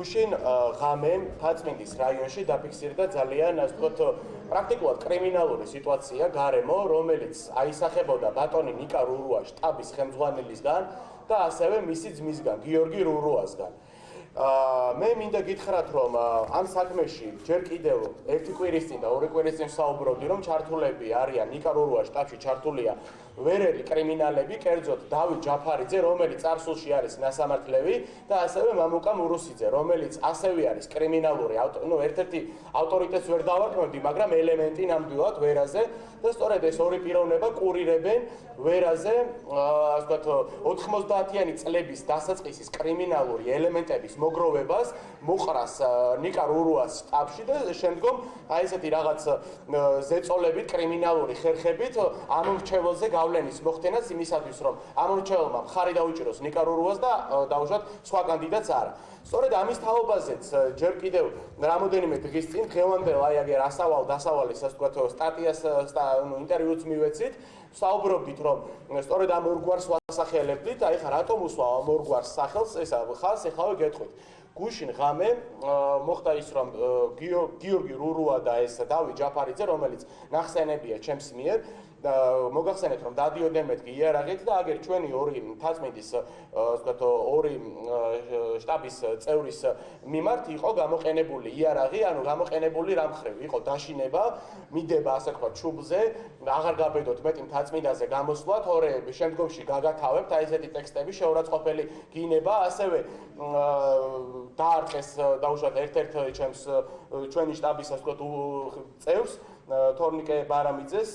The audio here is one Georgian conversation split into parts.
გუშინ ღამე თაწმინდის რაიონში დაფიქსირდა ძალიან ასე ვთქვათ პრაქტიკულად კრიმინალური სიტუაცია გარემო, რომელიც აისახებოდა ბატონი ნიკა რურუას შტაბის ხელმძღვანელისგან და ასევე მისი ძმისგან, გიორგი რურუასგან. მე მინდა გითხრათ, რომ ამ საქმეში ჯერ კიდევ ერთი კვირის წინ და ორი კვირის წინ საუბრობდი, რომ ჩართულები არიან ნიკა რურუას შტაბში ჩართულია ვერელი კრიმინალები, კერძოდ დავით ჯაფარიძე, რომელიც წარსულში არის ნასამართლევი და ასევე მამუკა მურუსიძე, რომელიც ასევე არის კრიმინალური, ერთ-ერთი ავტორიტეტს ვერ დავარქმევდი, მაგრამ ელემენტი ნამდვილად ვერაზე და სწორედ ეს ორი პიროვნება კურირებენ ვერაზე, ასე ვთქვათ, 90-იანი წლების დასაწყისის კრიმინალური ელემენტების მოგროვებას მოყრას ნიკა რურუას შტაბში და შემდგომ აი ესეთი რაღაც ზეწოლებით, კრიმინალური ხერხებით ამორჩეველზე გავლენის მოხდენას იმისათვის, რომ ამორჩეველმა მხარი დაუჭიროს ნიკა რურუას და დაუშვათ სხვა კანდიდატს არა. სწორედ ამის თაობაზეც ჯერ კიდევ რამოდენიმე დღის წინ დღევანდელ აი აგერ დასავალის ასე ვთქვათ სტატიას ინტერვიუც მივეცით, საუბრობდით, რომ სწორედ ამ ორგვარს ვასახელებდით, აი ხა რატომ უსვავ ამ ორგვარს სახელს, ესა ხალხს ეხლა გეტყვით. გუშინ ღამე მოხდა ის, რომ გიორგი რურუა და ეს დავით ჯაფარიძე, რომელიც ნახსენებია ჩემს მიერ, მოგახსენეთ, რომ დადიოდნენ მეთქი იარაღით და აგერ ჩვენი ორი თაწმინდის ასე ვთქვათ ორი შტაბის წევრის მიმართ იყო გამოყენებული იარაღი, ანუ გამოყენებული რა მხრივ იყო დაშინება, მიდება ასე ვთქვათ ჩუბზე, აღარ გაბედოთ მეტი თაწმინდაზე გამოსვლა, თორე შემდგომში გაგათავებთ აი ესეთი ტექსტები, შეურაცხყოფელი გინება, ასევე დაარყეს დაუშვათ ერთ-ერთ ჩვენი შტაბის ასე ვთქვათ წევრს თორნიკე ბარამიძეს,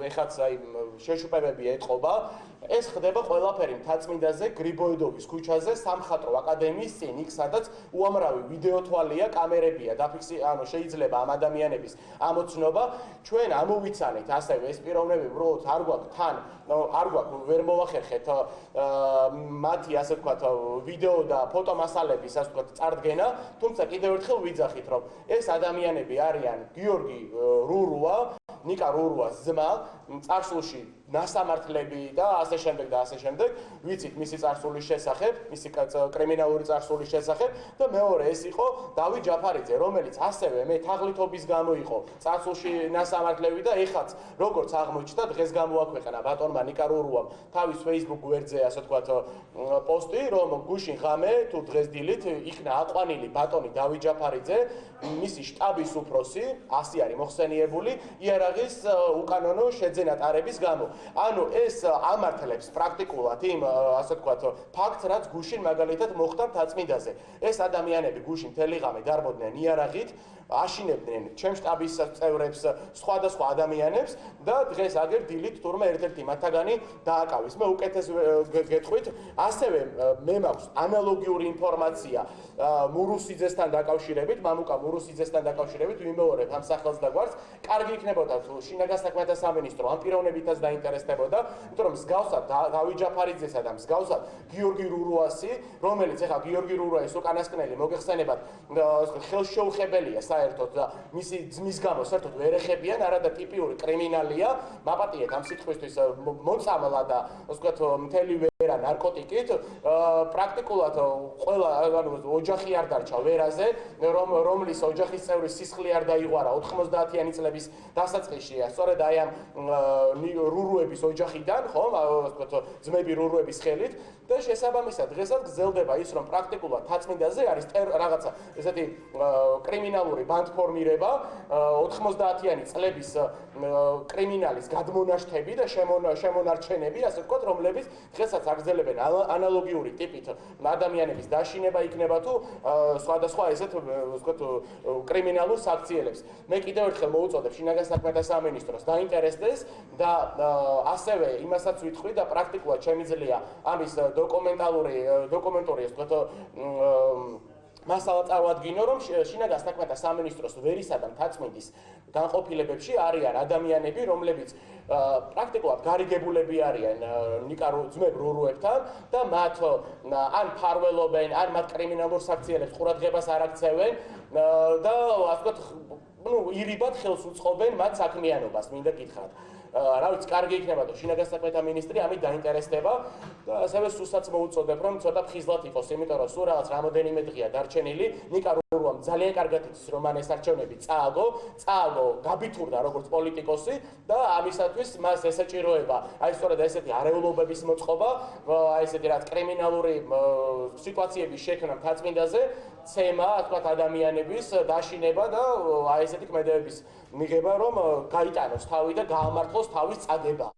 ეხაც აი შეშუპებები ეტყობა. ეს ხდება ყველაფერი მთაწმინდაზე გრიბოედოვის ქუჩაზე, სამხატვრო აკადემიის წინ, იქ სადაც უამრავი ვიდეო თვალია, კამერებია ანუ შეიძლება ამ ადამიანების ამოცნობა. ჩვენ ამოვიცანეთ ასევე ეს პიროვნები, უბრალოდ არ გვაქვს ვერ მოვახერხეთ მათი ასე ვთქვათ ვიდეო და ფოტომასალების ასე ვთქვათ წარდგენა, თუმცა კიდევ ერთხელ ვიძახით, რომ ეს ადამიანები არიან გიორგი რურუა, ნიკა რურუას ძმა, წარსულში ნასამართლები და ასე შემდეგ და ასე შემდეგ, ვიცით მისი წარსულის შესახებ, მისი კრიმინალური წარსულის შესახებ და მეორე ეს იყო დავით ჯაფარიძე, რომელიც ასევე მე თაღლითობის გამო იყო წარსულში ნასამართლები და ეხაც როგორც აღმოჩნდა დღეს გამოაქვეყნა ბატონმა ნიკა რურუამ თავის Facebook გვერდზე ასე ვთქვათ პოსტი, რომ გუშინ ღამე თუ დღეს დილით იქნა აყვანილი ბატონი დავით ჯაფარიძე, მისი შტაბის უფროსი, ასე არის მოხსენიებული იარაღის უკანონო შეძენა-ტარების გამო. ანუ ეს ამართლებს პრაქტიკულად იმ ასე ვთქვათ ფაქტს, რაც გუშინ მაგალითად მოხდა თაწმინდაზე. ეს ადამიანები გუშინ მთელი ღამე დარბოდნენ იარაღით, აშინებდნენ ჩემ შტაბის წევრებს, სხვადასხვა ადამიანებს და დღეს აგერ დილით თურმე ერთ-ერთი მათგანი დააკავეს. მე უკეთეს გეტყვით, ასევე მე მაქვს ანალოგიური ინფორმაცია მურუსიძესთან დაკავშირებით, მამუკა მურუსიძესთან დაკავშირებით, ვიმეორებ ამ სახელს და გვარს. კარგი იქნებოდა თუ შინაგან საქმეთა სამინისტრო ამ პიროვნებითაც დაინტერესდებოდა, იმიტომ რომ მსგავსად დავით ჯაფარიძესა და მსგავსად გიორგი რურუასი, რომელიც ეხლა გიორგი რურუას უკანასკნელი მოგეხსენებათ, ხელშეუხებელია საერთოდ და მისი ძმის გამო საერთოდ ვერ ეხებიან, არადა ტიპიური კრიმინალია, მაპატიეთ ამ სიტყვისთვის მოწამლა და ასე ვთქვათ მთელი ვერა ნარკოტიკით, პრაქტიკულად ყველა ანუ ოჯახი არ დარჩა ვერაზე, რომლის ოჯახის წევრის სისხლი არ დაიღვარა 90-იანი წლების დასაწყისში, სწორედ აი ამ რურუების ოჯახიდან, ხომ, ასე ვთქვათ ძმები რურუების ხელით და შესაბამისად დღესაც გრძელდება ის, რომ პრაქტიკულად თაწმინდაზე არის რაღაცა ესეთი კრიმინალური ბანდფორმირება, 90-იანი წლების კრიმინალის გადმონაშთები და შემონარჩენები, ასე ვთქვათ, რომლებიც დღესაც აგრძელებენ ანალოგიური ტიპით ადამიანების დაშინება იქნება თუ სხვადასხვა ესეთ ვთქვათ კრიმინალურ საქციელებს. მე კიდევ ერთხელ მოუწოდებ შინაგან საქმეთა სამინისტროს დაინტერესდეს და ასევე იმასაც ვიტყვი და პრაქტიკულად შემიძლია ამის დოკუმენტური ასე ვთქვათ მასალა წარმოადგინო, რომ შინაგან საქმეთა სამინისტროს ვერისა და მთაწმინდის განყოფილებებში არიან ადამიანები, რომლებიც პრაქტიკულად გარიგებულები არიან ნიკა ძმებ რურუებთან და მათ ან ფარველობენ, ან მათ კრიმინალურ საქციელებს ყურადღებას არ აქცევენ და ასე ვთქვათ ირიბად ხელს უწყობენ მათ საქმიანობას, მინდა გითხრათ. რა ვიცი, კარგი იქნება და შინაგან საქმეთა მინისტრი ამით დაინტერესდება და ასევე სულსაც მოუწოდებ, რომ ცოტა ფხიზლად იყოს, იმიტომ რომ სულ რაღაც რამოდენიმე დღეა დარჩენილი. ნიკა რუამ ძალიან კარგად იცის, რომ მან ეს არჩევნები წააგო, გაბითურდა როგორც პოლიტიკოსი და ამისათვის მას ესაჭიროება აი სწორედ ესეთი არეულობების მოწყობა, აი ესეთი რაც კრიმინალური სიტუაციების შექმნა მთაწმინდაზე, ცემა, თქვათ ადამიანების დაშინება და აი ესეთი ქმედებების მიღება, რომ გაიტანოს თავი და გაამართლოს თავის წაგება.